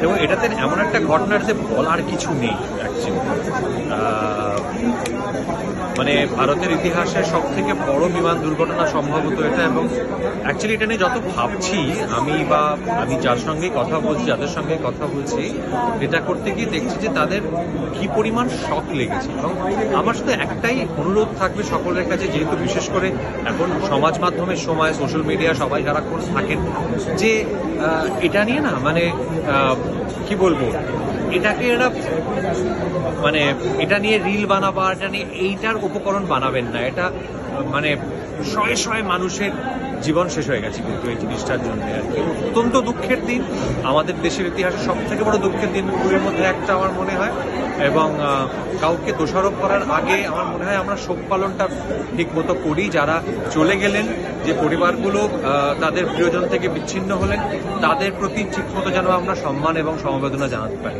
এবং এটাতে এমন একটা ঘটনার যে বলার কিছু নেই অ্যাকচুয়ালি। মানে ভারতের ইতিহাসে সব থেকে বড় বিমান দুর্ঘটনা সম্ভবত এটা। এবং অ্যাকচুয়ালি এটা নিয়ে যত ভাবছি আমি যার সঙ্গে কথা বলছি, যাদের সঙ্গে কথা বলছি, এটা করতে গিয়ে দেখছি যে তাদের কি পরিমাণ শক লেগেছে। এবং আমার শুধু একটাই অনুরোধ থাকবে সকলের কাছে, যেহেতু বিশেষ করে এখন সমাজ মাধ্যমের সময়, সোশ্যাল মিডিয়া সবাই যারা থাকেন, যে এটা নিয়ে না মানে কি বলবো, এটাকে এরা মানে এটা নিয়ে রিল বানাবা, এটা নিয়ে এইটার উপকরণ বানাবেন না। এটা মানে শয়ে শয়ে মানুষের জীবন শেষ হয়ে গেছে কিন্তু এই জিনিসটার জন্য আর কি। অত্যন্ত দুঃখের দিন, আমাদের দেশের ইতিহাসে সব থেকে বড় দুঃখের দিনগুলির মধ্যে একটা আমার মনে হয়। এবং কাউকে দোষারোপ করার আগে আমার মনে হয় আমরা শোক পালনটা ঠিক মতো করি। যারা চলে গেলেন, যে পরিবারগুলো তাদের প্রিয়জন থেকে বিচ্ছিন্ন হলেন, তাদের প্রতি ঠিক মতো যেন আমরা সম্মান এবং সমবেদনা জানাতে পারি।